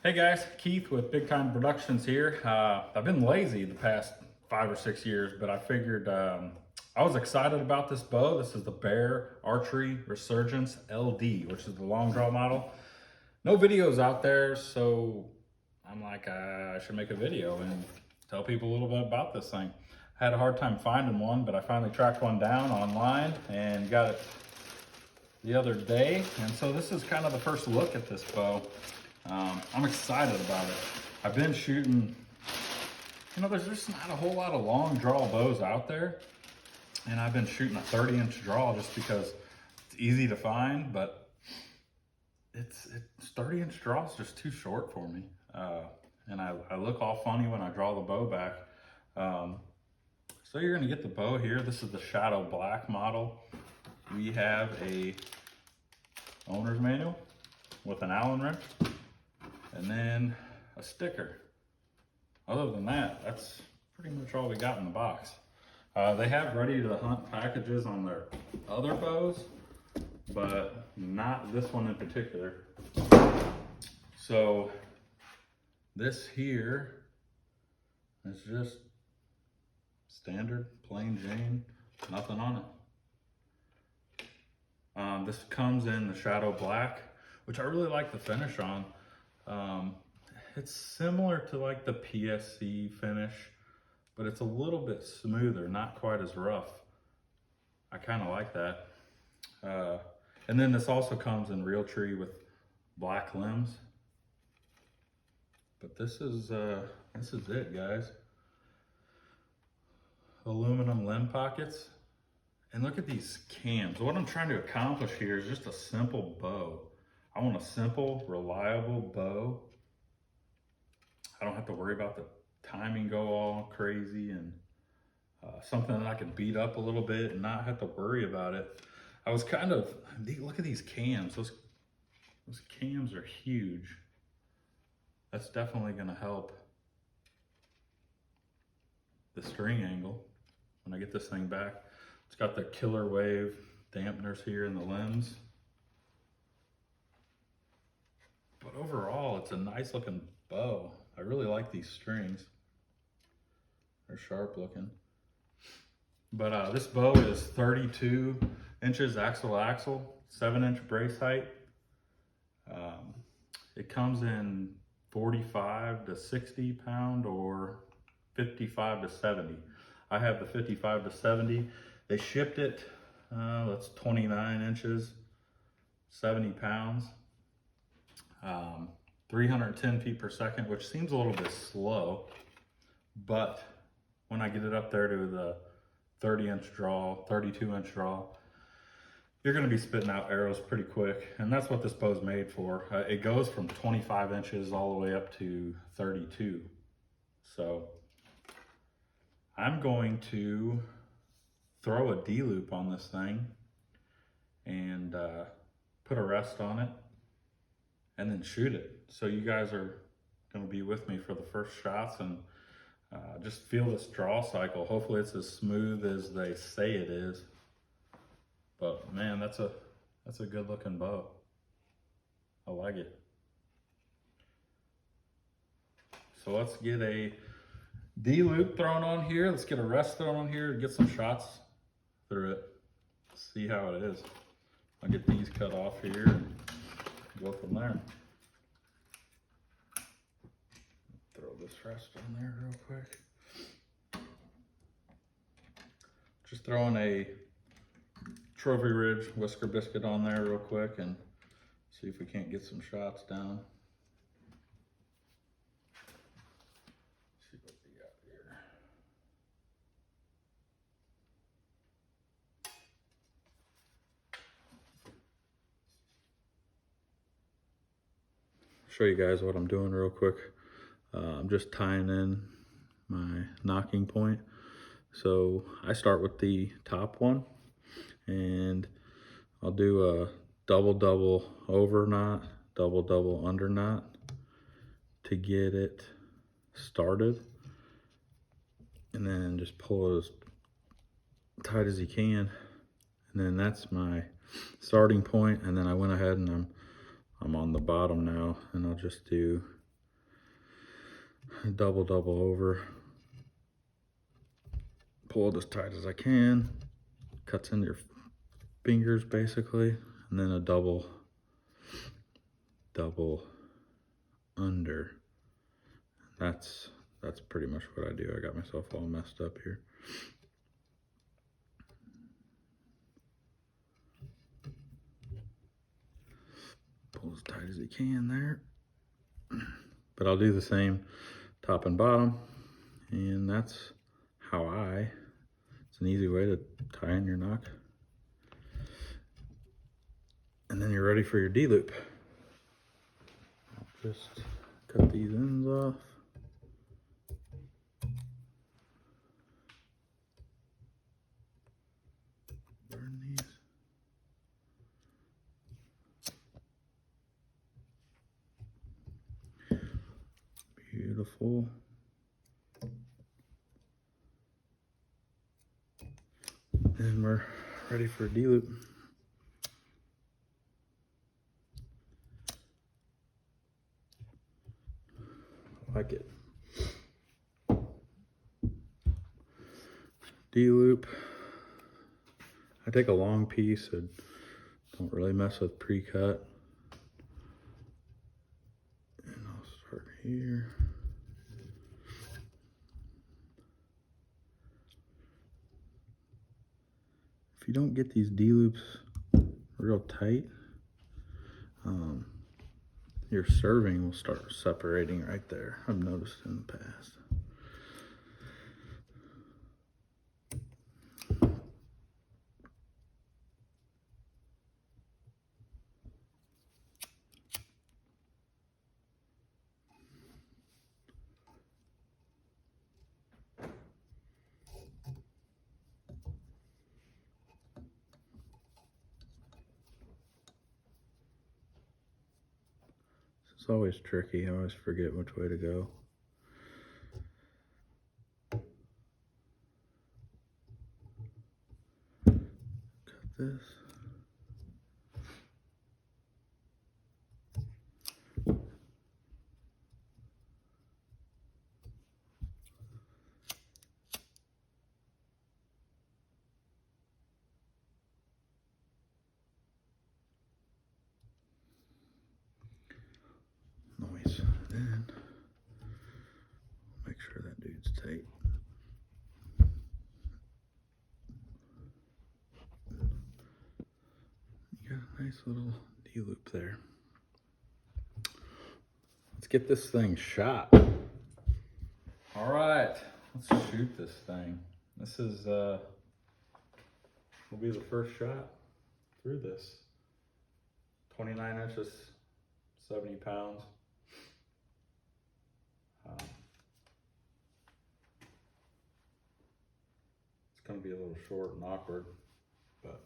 Hey guys, Keith with Big Time Productions here. I've been lazy the past 5 or 6 years, but I figured I was excited about this bow. This is the Bear Archery Resurgence LD, which is the long draw model. No videos out there, so I'm like, I should make a video and tell people a little bit about this thing. I had a hard time finding one, but I finally tracked one down online and got it the other day. And so this is kind of the first look at this bow. I'm excited about it. I've been shooting, there's just not a whole lot of long draw bows out there. And I've been shooting a 30-inch draw just because it's easy to find, but it's 30-inch draw is just too short for me. And I look all funny when I draw the bow back. So you're gonna get the bow here. This is the Shadow Black model. We have a owner's manual with an Allen wrench, and then a sticker. Other than that, that's pretty much all we got in the box. They have ready to hunt packages on their other bows, but not this one in particular. So this here is just standard plain Jane, nothing on it. This comes in the Shadow Black, which I really like the finish on. It's similar to like the PSC finish, but it's a little bit smoother, not quite as rough. I kind of like that. And then this also comes in Realtree with black limbs. But this is it, guys. Aluminum limb pockets. And look at these cams. What I'm trying to accomplish here is just a simple bow. I want a simple, reliable bow. I don't have to worry about the timing go all crazy, and something that I can beat up a little bit and not have to worry about it. I was kind of, look at these cams. Those cams are huge. That's definitely gonna help the string angle when I get this thing back. It's got the Killer Wave dampeners here in the limbs. But overall, it's a nice looking bow. I really like these strings. They're sharp looking. But this bow is 32 inches axle to axle, 7-inch brace height. It comes in 45 to 60 pound or 55 to 70. I have the 55 to 70. They shipped it, that's 29 inches, 70 pounds. 310 feet per second, which seems a little bit slow, but when I get it up there to the 30-inch draw, 32-inch draw, you're gonna be spitting out arrows pretty quick, and that's what this bow's made for. It goes from 25 inches all the way up to 32. So I'm going to throw a D-loop on this thing and put a rest on it and then shoot it. So you guys are gonna be with me for the first shots and just feel this draw cycle. Hopefully it's as smooth as they say it is. But man, that's a good looking bow. I like it. So let's get a D-loop thrown on here. Let's get a rest thrown on here and get some shots through it. See how it is. I'll get these cut off here and go from there. Throw this rest on there real quick. Just throwing a Trophy Ridge Whisker Biscuit on there real quick and see if we can't get some shots down. See what we got here. Show you guys what I'm doing real quick. I'm just tying in my nocking point. So I start with the top one and I'll do a double over knot, double under knot to get it started, and then just pull it as tight as you can, and then that's my starting point. And then I went ahead and I'm on the bottom now, and I'll just do double over, pull it as tight as I can, cuts into your fingers basically, and then a double under. That's pretty much what I do. I got myself all messed up here. Pull as tight as you can there. But I'll do the same top and bottom, and that's how it's an easy way to tie in your knock. And then you're ready for your D-loop. I'll just cut these ends off. Burn these. Beautiful. And we're ready for a D-loop. I like it. D-loop. I take a long piece and don't really mess with pre-cut. And I'll start here. If you don't get these D-loops real tight, your serving will start separating right there. I've noticed in the past. It's always tricky. I always forget which way to go. Cut this. Noise. Then make sure that dude's tight. You got a nice little D-loop there. Let's get this thing shot. All right, let's shoot this thing. This is will be the first shot through this. 29 inches, 70 pounds. It's going to be a little short and awkward, but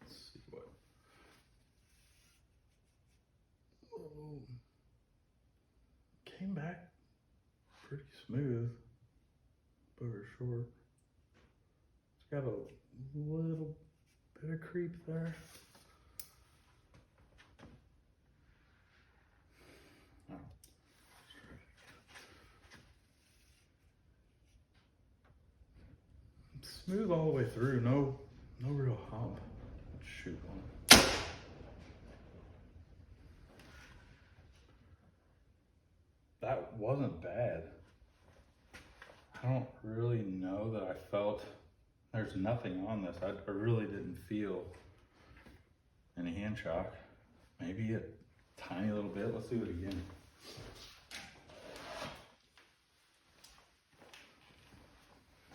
let's see what. Oh, came back pretty smooth, booger short. It's got a little bit of creep there. Oh. Smooth all the way through, no real hump. Let's shoot one. That wasn't bad. I don't really know that I felt, there's nothing on this. I really didn't feel any hand shock. Maybe a tiny little bit. Let's do it again.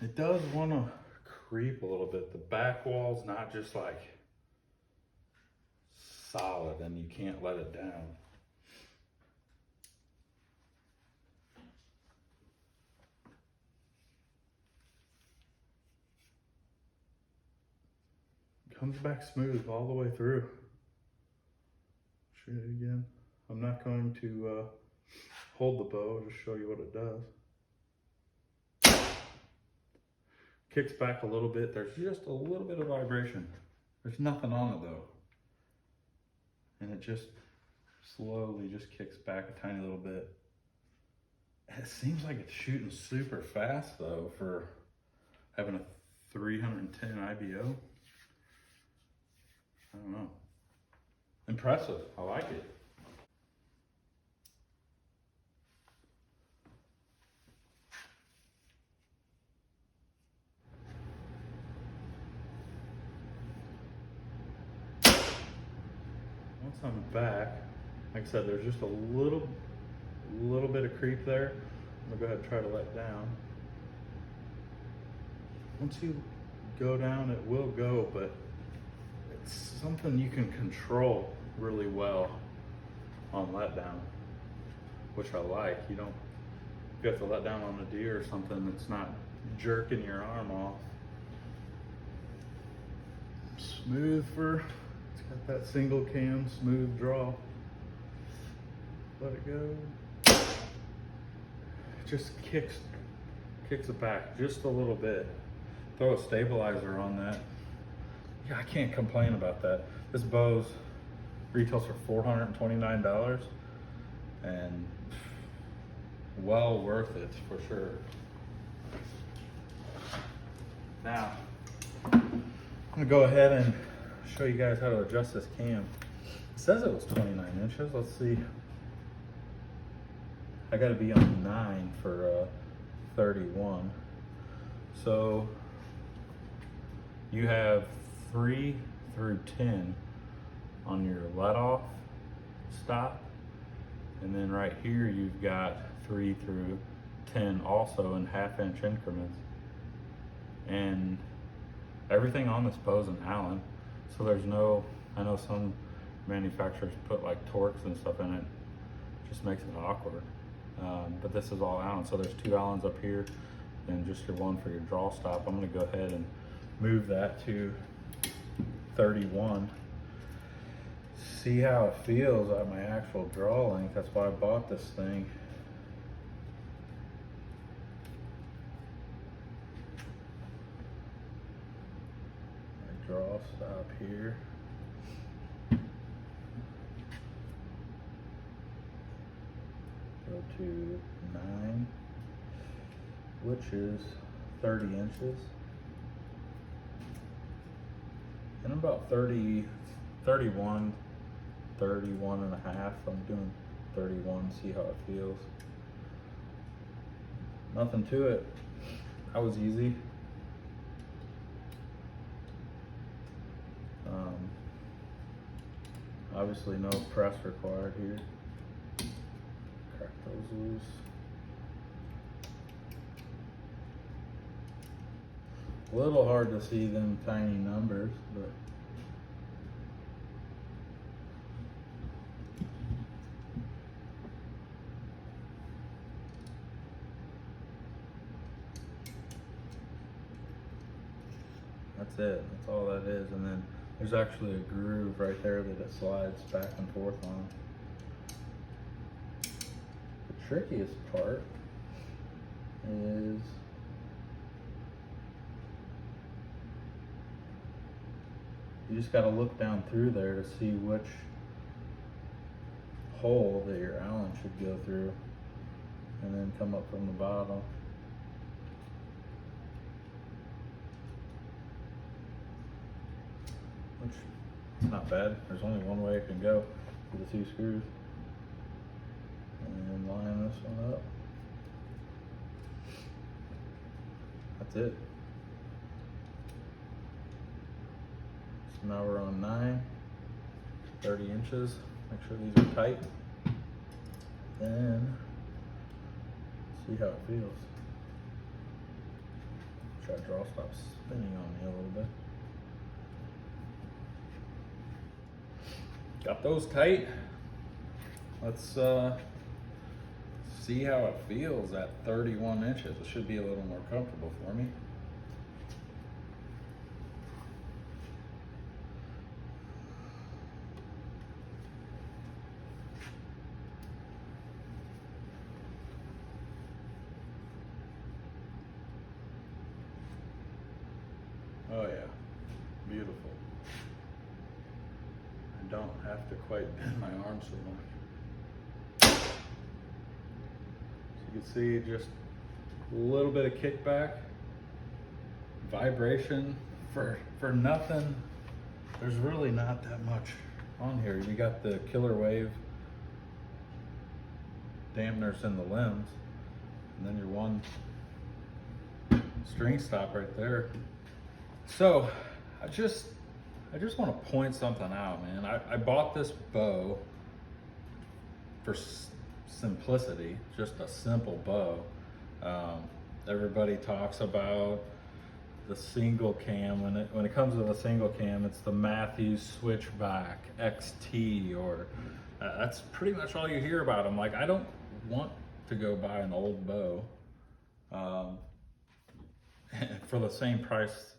It does want to creep a little bit. The back wall's not just like solid and you can't let it down. Comes back smooth all the way through. Shoot it again. I'm not going to hold the bow, I'll just show you what it does. Kicks back a little bit. There's just a little bit of vibration. There's nothing on it though. And it just slowly just kicks back a tiny little bit. It seems like it's shooting super fast though for having a 310 IBO. I don't know. Impressive. I like it. Once I'm back, like I said, there's just a little bit of creep there. I'm gonna go ahead and try to let down. Once you go down, it will go, but it's something you can control really well on letdown, which I like. You don't, if you have to let down on a deer or something, it's not jerking your arm off. Smooth for, it's got that single cam smooth draw. Let it go. It just kicks it back just a little bit. Throw a stabilizer on that. Yeah, I can't complain about that. This bow's retails for $429 and well worth it for sure. Now, I'm gonna go ahead and show you guys how to adjust this cam. It says it was 29 inches. Let's see. I gotta be on 9 for 31. So you have 3 through 10 on your let off stop. And then right here, you've got 3 through 10 also in 1/2 inch increments. And everything on this bow is an Allen. So there's no, I know some manufacturers put like Torx and stuff in it. Just makes it awkward. But this is all Allen. So there's 2 Allens up here and just your 1 for your draw stop. I'm gonna go ahead and move that to 31. See how it feels at my actual draw length. That's why I bought this thing. My draw stop here. Go to 9, which is 30 inches. And about 31 and a half. I'm doing 31, see how it feels. Nothing to it. That was easy. Obviously no press required here. Crack those loose. A little hard to see them tiny numbers, but that's it. That's all that is. And then there's actually a groove right there that it slides back and forth on. The trickiest part is you just got to look down through there to see which hole that your Allen should go through, and then come up from the bottom. Which is not bad. There's only one way it can go with the 2 screws. And then line this one up. That's it. So now we're on 9, 30 inches. Make sure these are tight. Then see how it feels. Try to draw stop spinning on me a little bit. Got those tight. Let's see how it feels at 31 inches. It should be a little more comfortable for me. Oh yeah, beautiful. I don't have to quite bend my arm so much. So You can see just a little bit of kickback, vibration for nothing. There's really not that much on here. You got the killer wave dampeners in the limbs, and then your one string stop right there. So I just want to point something out, man. I bought this bow for simplicity, just a simple bow. Everybody talks about the single cam. When it comes to the single cam, it's the Matthews Switchback XT, or that's pretty much all you hear about them. Like, I don't want to go buy an old bow for the same price,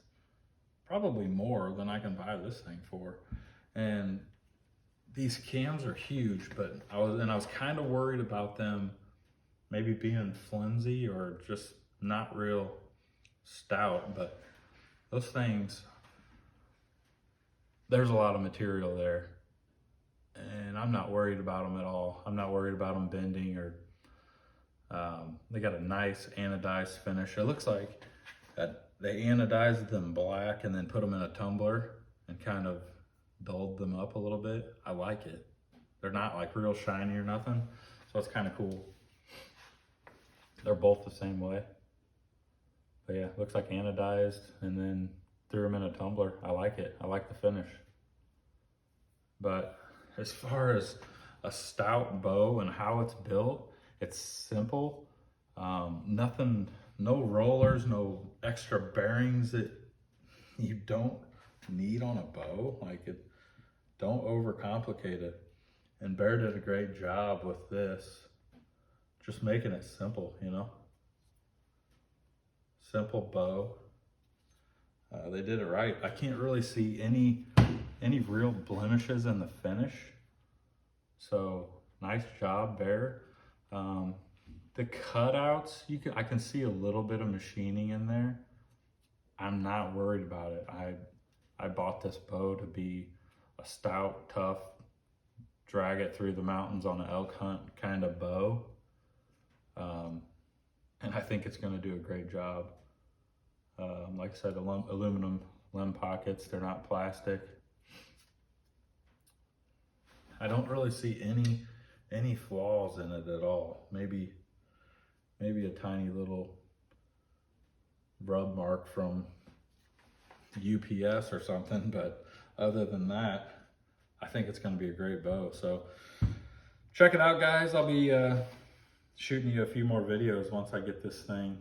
probably more than I can buy this thing for. And these cams are huge, but I was kind of worried about them maybe being flimsy or just not real stout, but those things, there's a lot of material there, and I'm not worried about them at all. I'm not worried about them bending, or they got a nice anodized finish. It looks like that they anodized them black and then put them in a tumbler and kind of dulled them up a little bit. I like it. They're not like real shiny or nothing, so it's kind of cool. They're both the same way. But yeah, looks like anodized and then threw them in a tumbler. I like it. I like the finish. But as far as a stout bow and how it's built, it's simple. Nothing, no rollers, no extra bearings that you don't need on a bow. Like, it, don't overcomplicate it. And Bear did a great job with this, just making it simple, you know? Simple bow. They did it right. I can't really see any real blemishes in the finish. So nice job, Bear. The cutouts, I can see a little bit of machining in there. I'm not worried about it. I bought this bow to be a stout, tough, drag it through the mountains on an elk hunt kind of bow. And I think it's going to do a great job. Like I said, aluminum limb pockets, they're not plastic. I don't really see any flaws in it at all. Maybe a tiny little rub mark from UPS or something, but other than that, I think it's going to be a great bow. So check it out, guys. I'll be shooting you a few more videos once I get this thing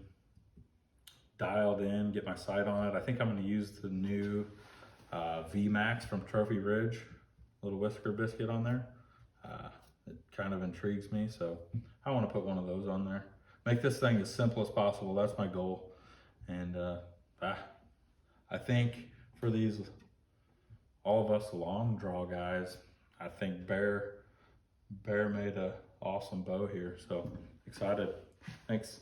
dialed in, get my sight on it. I think I'm going to use the new VMAX from Trophy Ridge, little whisker biscuit on there. It kind of intrigues me, so I want to put one of those on there. Make this thing as simple as possible. That's my goal. And I think for these, all of us long draw guys, I think Bear made a awesome bow here. So excited. Thanks.